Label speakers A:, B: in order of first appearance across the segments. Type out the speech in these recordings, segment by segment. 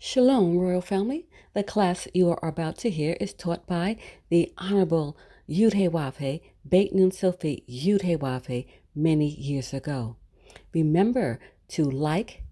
A: Shalom, Royal Family. The class you are about to hear is taught by the Honorable Yudhe Beit Nun Sophie Yudhe many years ago. Remember to like,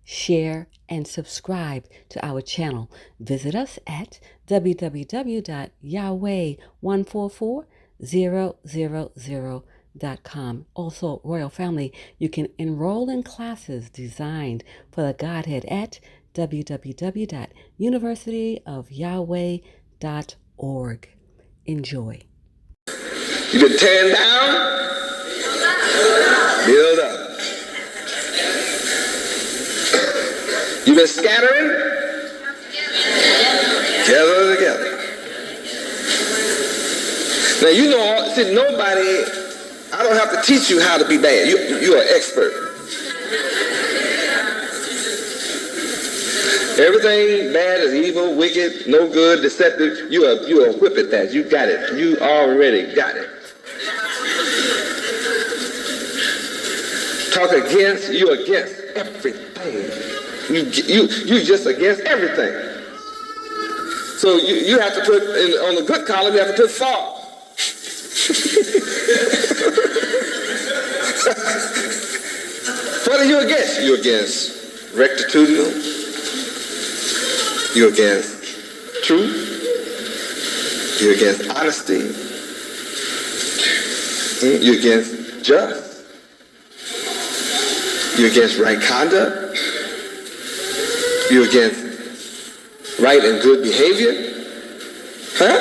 A: share, and subscribe to our channel. Visit us at www.yahweh144000.com. Also, Royal Family, you can enroll in classes designed for the Godhead at www.universityofyahweh.org. Enjoy.
B: You've been tearing down, build up. You've been scattering, gather together. Now you know, see, nobody, I don't have to teach you how to be bad. You're an expert. Everything bad is evil, wicked, no good, deceptive. You are a whip at that. You got it. You already got it. Talk against, you against everything. You just against everything. So you have to put, on the good column, you have to put fall. What are you against? You're against rectitudinal. You're against truth. You're against honesty. You're against just. You're against right conduct. You're against right and good behavior. Huh?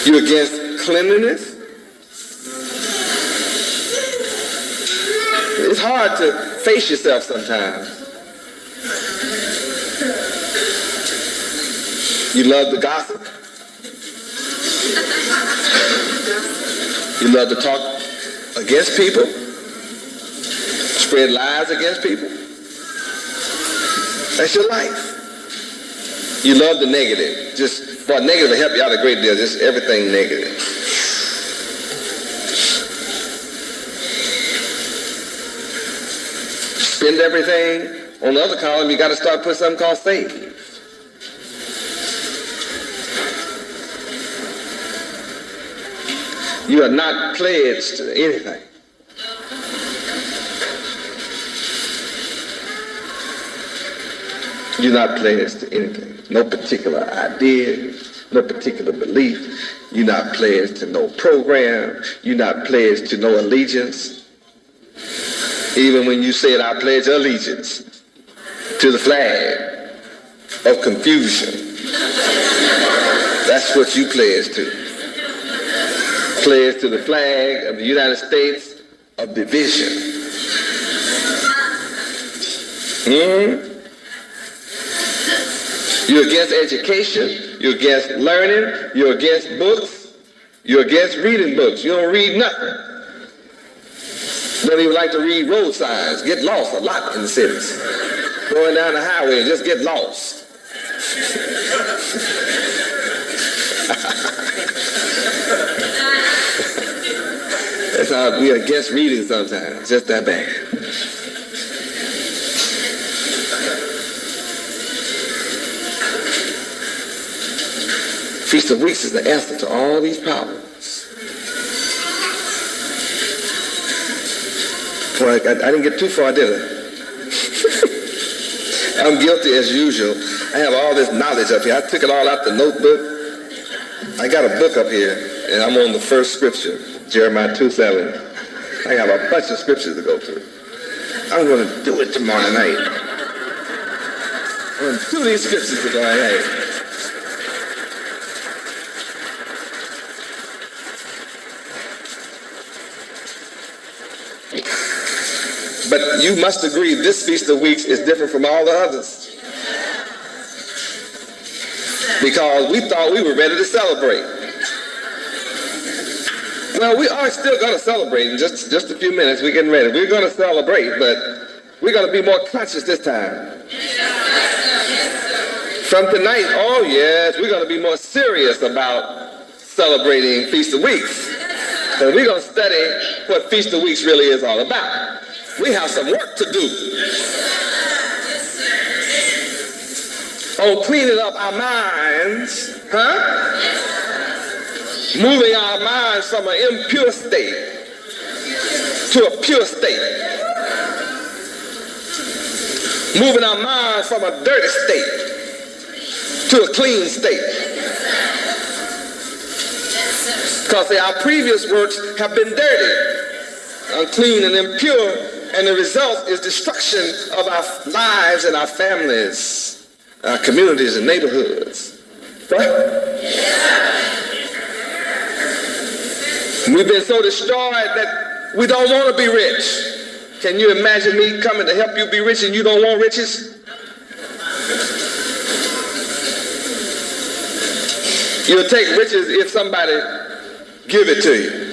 B: You're against cleanliness. It's hard to face yourself sometimes. You love to gossip. You love to talk against people. Spread lies against people. That's your life. You love the negative. Just, well, negative will help you out a great deal. Just everything negative. Spend everything. On the other column, you got to start putting something called save. You are not pledged to anything. You're not pledged to anything. No particular idea, no particular belief. You're not pledged to no program. You're not pledged to no allegiance. Even when you said, I pledge allegiance to the flag of confusion. That's what you pledge to. Pledge to the flag of the United States of division. You're against education. You're against learning. You're against books. You're against reading books. You don't read nothing. Don't even like to read road signs. Get lost a lot in the cities. Going down the highway and just get lost. That's how we are against reading sometimes. Just that bad. Feast of Weeks is the answer to all these problems. Boy, I didn't get too far, did I? I'm guilty as usual. I have all this knowledge up here. I took it all out the notebook. I got a book up here, and I'm on the first scripture, Jeremiah 2:7. I got a bunch of scriptures to go through. I'm going to do it tomorrow night. I'm going to do these scriptures tomorrow night. But you must agree this Feast of Weeks is different from all the others. Because we thought we were ready to celebrate. Well, we are still going to celebrate in just a few minutes. We're getting ready. We're going to celebrate, but we're going to be more conscious this time. From tonight, oh yes, we're going to be more serious about celebrating Feast of Weeks. And we're going to study what Feast of Weeks really is all about. We have some work to do. on cleaning up our minds, moving our minds from an impure state to a pure state, moving our minds from a dirty state to a clean state. Because our previous works have been dirty, unclean, and impure, and the result is destruction of our lives and our families, our communities and neighborhoods. Right? We've been so destroyed that we don't want to be rich. Can you imagine me coming to help you be rich and you don't want riches? You'll take riches if somebody give it to you.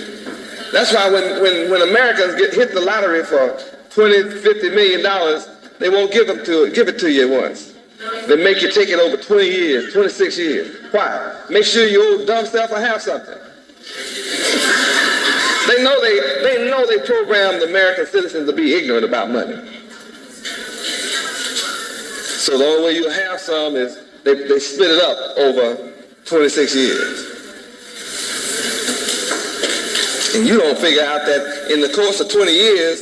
B: That's why when Americans hit the lottery for $20, $50 million, they won't give it to you at once. They make you take it over 20 years, 26 years. Why? Make sure your old dumb self will have something. They know they programmed American citizens to be ignorant about money. So the only way you have some is they split it up over 26 years. And you don't figure out that in the course of 20 years,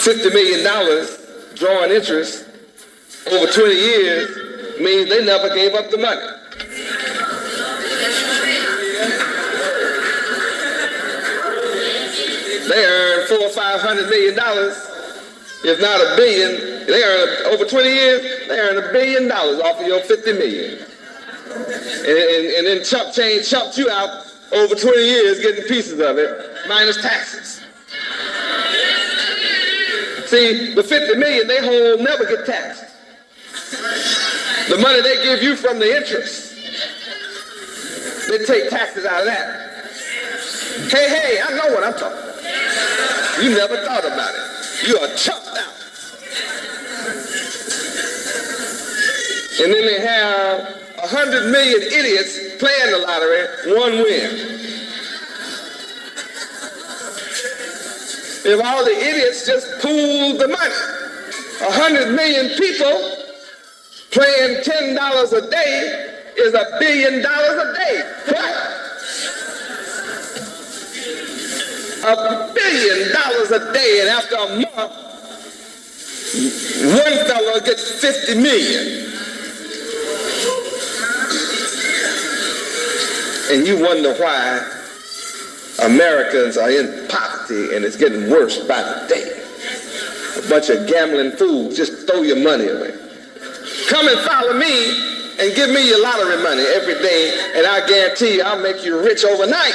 B: $50 million drawing interest over 20 years means they never gave up the money. They earn $400 or $500 million, if not $1 billion. They earn over 20 years. They earn $1 billion off of your $50 million, and then chump change chumped you out over 20 years, getting pieces of it minus taxes. See, the $50 million they hold never get taxed. The money they give you from the interest, they take taxes out of that. Hey, I know what I'm talking about. You never thought about it. You are chucked out. And then they have 100 million idiots playing the lottery, one win. If all the idiots just pooled the money, 100 million people playing $10 a day is $1 billion a day. What? $1 billion a day, and after a month, one fellow gets 50 million. And you wonder why Americans are in poverty, and it's getting worse by the day. A bunch of gambling fools, just throw your money away. Come and follow me and give me your lottery money every day, and I guarantee you I'll make you rich overnight.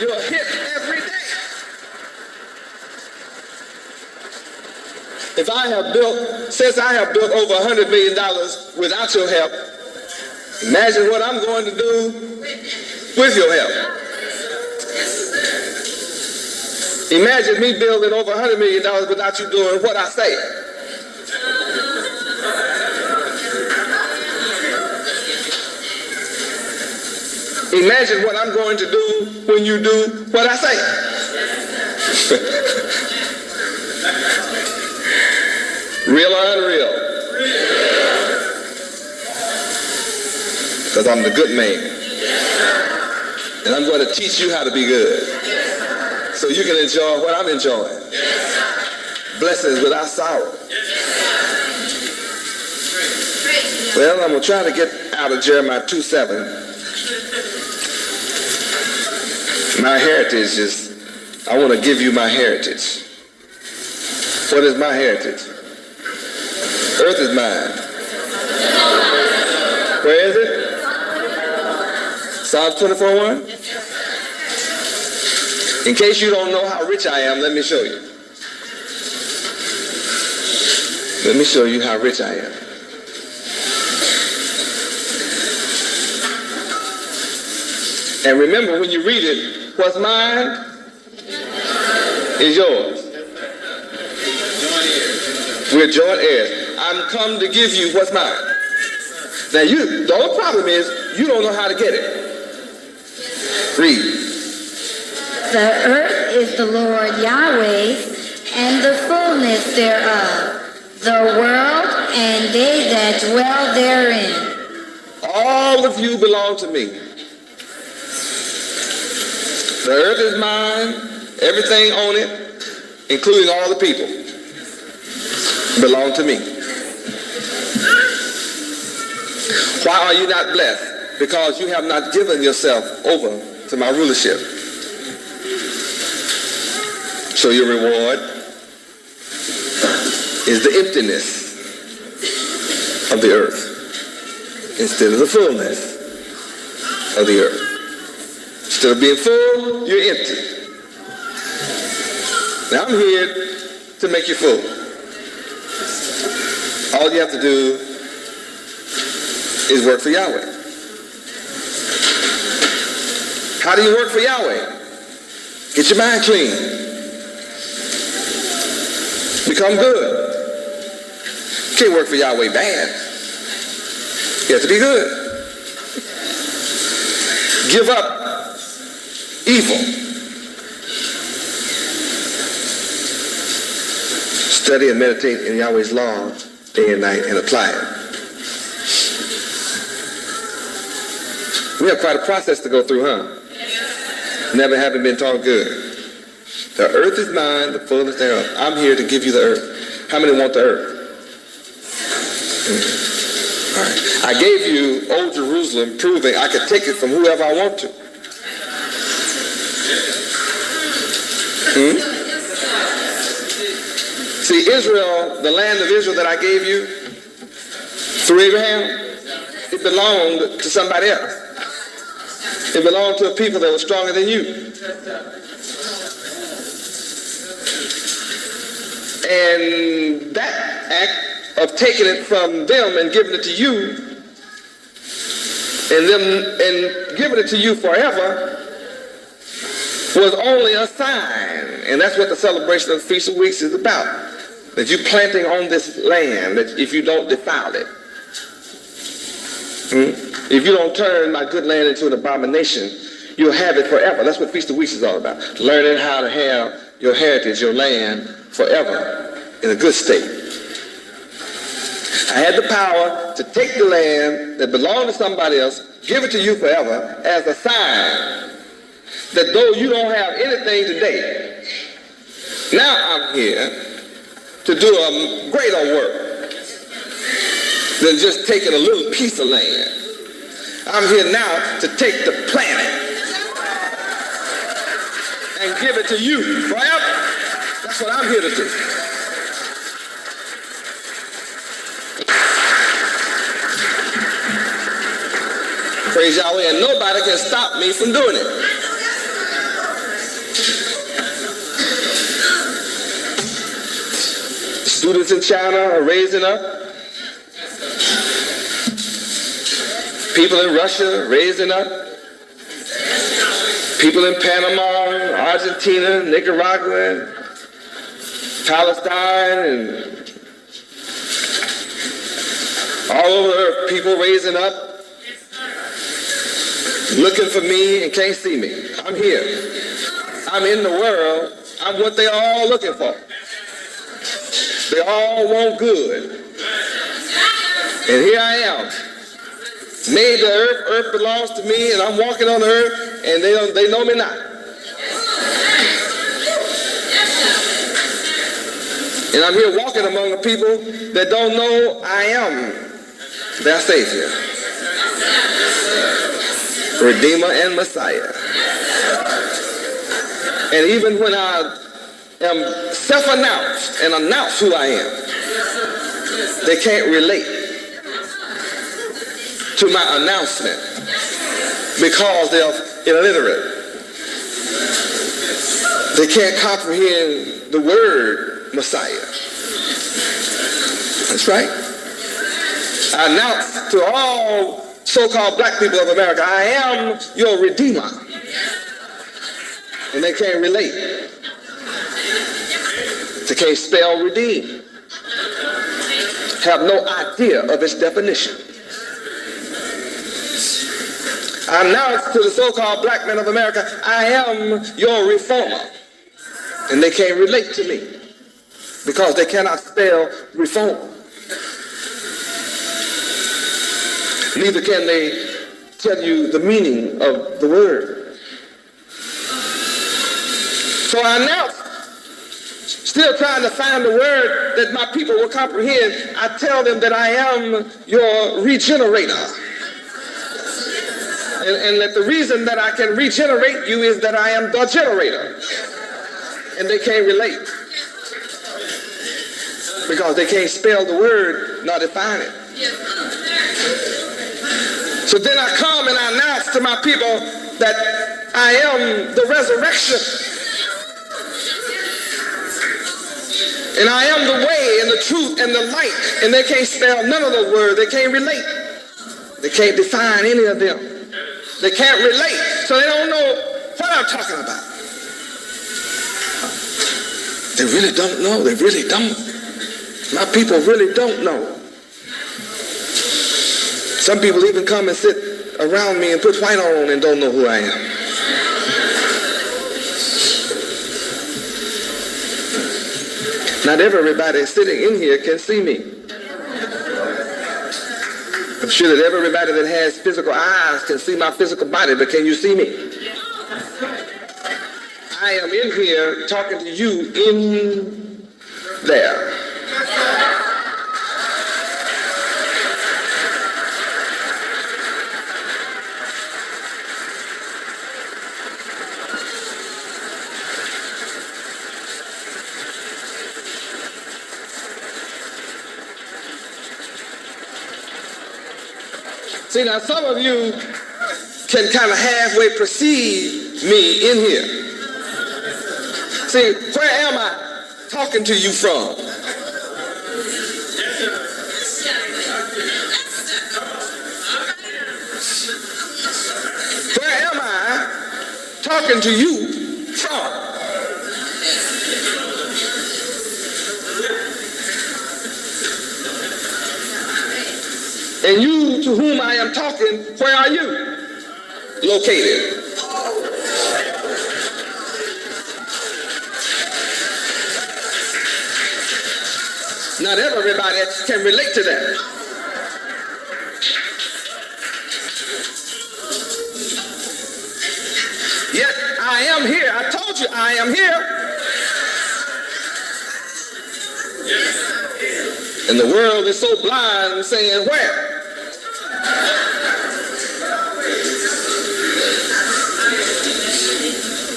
B: You're hit every day. Since I have built over $100 million without your help, imagine what I'm going to do with your help. Imagine me building over $100 million without you doing what I say. Imagine what I'm going to do when you do what I say. Real or unreal? Because I'm the good man. And I'm going to teach you how to be good, so you can enjoy what I'm enjoying. Blessings without sorrow. Well, I'm going to try to get out of Jeremiah 2:7. My heritage is, I want to give you my heritage. What is my heritage? Earth is mine. Where is it? Psalms 24:1. In case you don't know how rich I am, let me show you. Let me show you how rich I am. And remember, when you read it, what's mine is yours. We're joint heirs. I'm come to give you what's mine. Now, the only problem is you don't know how to get it. Read.
C: The earth is the Lord Yahweh's, and the fullness fullness thereof, the world and they that dwell therein.
B: All of you belong to me. The earth is mine, everything on it, including all the people, belong to me. Why are you not blessed? Because you have not given yourself over to my rulership. So your reward is the emptiness of the earth instead of the fullness of the earth. Instead of being full, you're empty. Now I'm here to make you full. All you have to do is work for Yahweh. How do you work for Yahweh? Get your mind clean. Become good. You can't work for Yahweh bad. You have to be good. Give up evil. Study and meditate in Yahweh's law day and night and apply it. We have quite a process to go through, huh? Never having been taught good. The earth is mine, the fullness thereof. I'm here to give you the earth. How many want the earth? All right. I gave you Old Jerusalem, proving I could take it from whoever I want to. See, Israel, the land of Israel that I gave you through Abraham, it belonged to somebody else. It belonged to a people that were stronger than you. And that act of taking it from them and giving it to you, and giving it to you forever, was only a sign. And that's what the celebration of the Feast of Weeks is about. That you're planting on this land, that if you don't defile it, if you don't turn my good land into an abomination, you'll have it forever. That's what Feast of Weeks is all about. Learning how to have your heritage, your land, forever in a good state. I had the power to take the land that belonged to somebody else, give it to you forever as a sign that though you don't have anything today, now I'm here to do a greater work than just taking a little piece of land. I'm here now to take the planet and give it to you forever. That's what I'm here to do. Praise Yahweh, and nobody can stop me from doing it. Students in China are raising up. People in Russia raising up. People in Panama, Argentina, Nicaragua, Palestine, and all over the earth, people raising up, looking for me and can't see me. I'm here. I'm in the world. I'm what they're all looking for. They all want good. And here I am. Made the earth. Earth belongs to me, and I'm walking on the earth, and they know me not. And I'm here walking among the people that don't know I am their Savior, Redeemer, and Messiah. And even when I am self-announced and announce who I am, they can't relate to my announcement because they're illiterate. They can't comprehend the word Messiah. That's right. I announce to all so-called black people of America, I am your Redeemer. And they can't relate. They can't spell redeem. Have no idea of its definition. I announce to the so-called black men of America, I am your reformer. And they can't relate to me. because they cannot spell reform. Neither can they tell you the meaning of the word. So I announced, still trying to find the word that my people will comprehend. I tell them that I am your regenerator. And that the reason that I can regenerate you is that I am the generator. And they can't relate, because they can't spell the word nor define it. So then I come and I announce to my people that I am the resurrection. And I am the way and the truth and the light. And they can't spell none of the words. They can't relate. They can't define any of them. They can't relate. So they don't know what I'm talking about. They really don't know. They really don't. My people really don't know. Some people even come and sit around me and put white on and don't know who I am. Not everybody sitting in here can see me. I'm sure that everybody that has physical eyes can see my physical body, but can you see me? I am in here talking to you in there. See, now some of you can kind of halfway perceive me in here. See, where am I talking to you from? Where am I talking to you from? And you to whom I am talking, where are you located? Not everybody can relate to that. Yet I am here. I told you I am here. And the world is so blind, saying, where?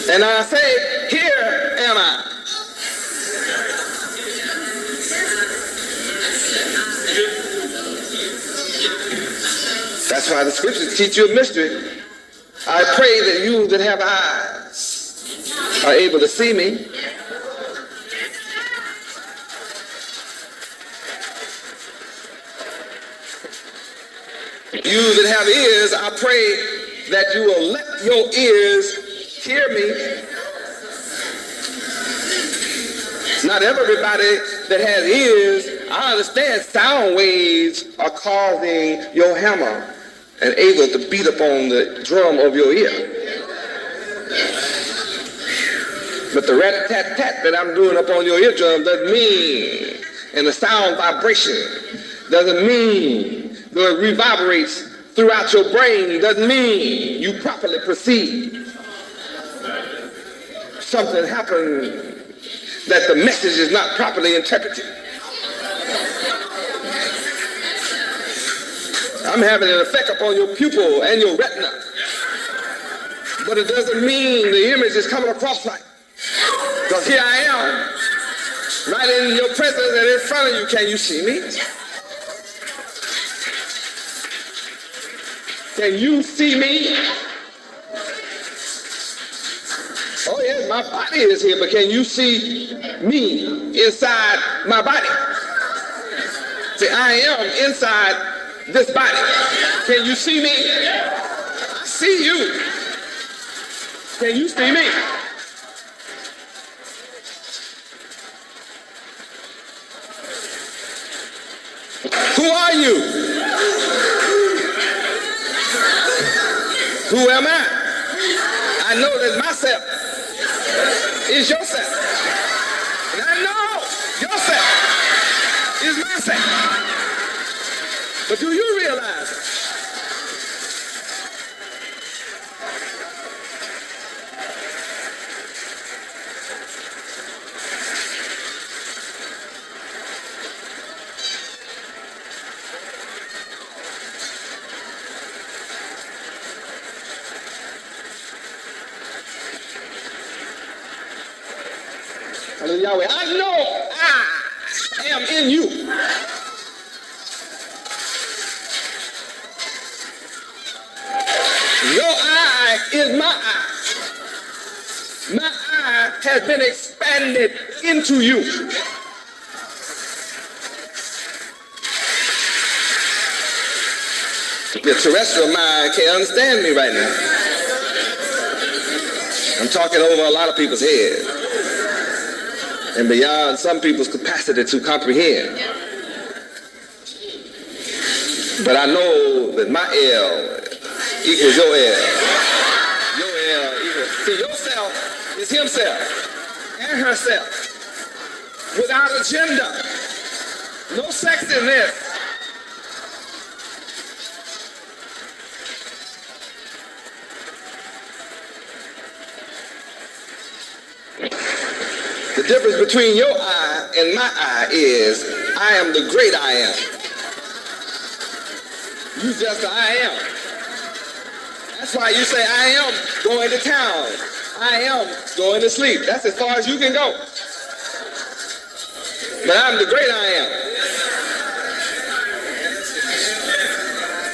B: And I say, here am I. That's why the scriptures teach you a mystery. I pray that you that have eyes are able to see me. You that have ears, I pray that you will let your ears hear me. Not everybody that has ears, I understand sound waves are causing your hammer and able to beat upon the drum of your ear. But the rat-tat-tat that I'm doing up on your eardrum doesn't mean, and the sound vibration doesn't mean, though it reverberates throughout your brain, doesn't mean you properly perceive. Something happened that the message is not properly interpreted. I'm having an effect upon your pupil and your retina. But it doesn't mean the image is coming across right. Because here I am, right in your presence and in front of you. Can you see me? Can you see me? Oh yes, my body is here, but can you see me inside my body? See, I am inside this body. Can you see me? I see you. Can you see me? Who are you? Who am I? I know that myself is yourself. And I know yourself But do you realize it? Hallelujah, Yahweh. I know I am in you. Your eye is my eye. My eye has been expanded into you. The terrestrial mind can't understand me right now. I'm talking over a lot of people's heads and beyond some people's capacity to comprehend. But I know that my L equals your L. Your L equals... See, yourself is himself and herself without agenda. No sex in this. The difference between your eye and my eye is I am the great I am. You just the I am. That's why you say I am going to town. I am going to sleep. That's as far as you can go. But I'm the great I am.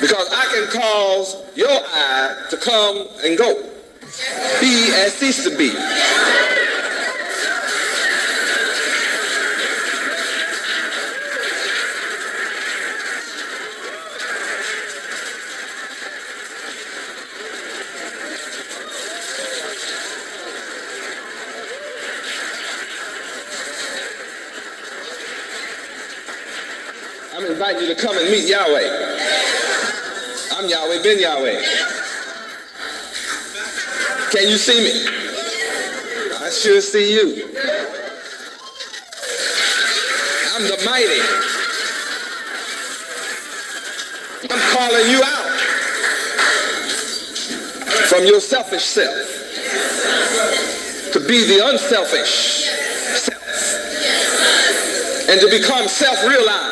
B: Because I can cause your eye to come and go. Be and cease to be. I'm inviting you to come and meet Yahweh. I'm Yahweh, been Yahweh. Can you see me? I sure see you. I'm the mighty. I'm calling you out from your selfish self to be the unselfish self and to become self-realized.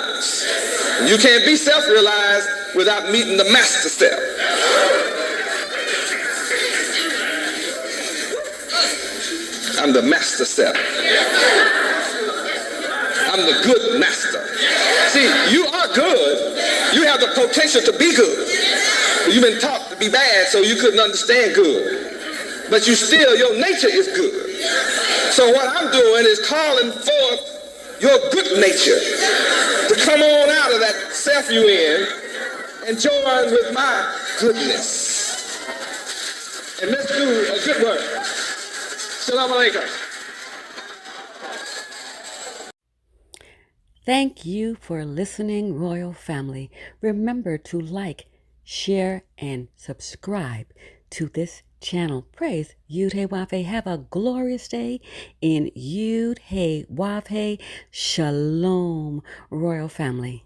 B: You can't be self-realized without meeting the master self. I'm the master self. I'm the good master. See, you are good. You have the potential to be good. You've been taught to be bad, so you couldn't understand good. But you still, your nature is good. So what I'm doing is calling forth your good nature to come on out of that self you in and join with my goodness. And let's do a good work. Shalom Aleichem.
A: Thank you for listening, Royal Family. Remember to like, share, and subscribe to this channel. Praise Yud-Heh-Wav-Heh. Have a glorious day in Yud-Heh-Wav-Heh. Shalom, Royal Family.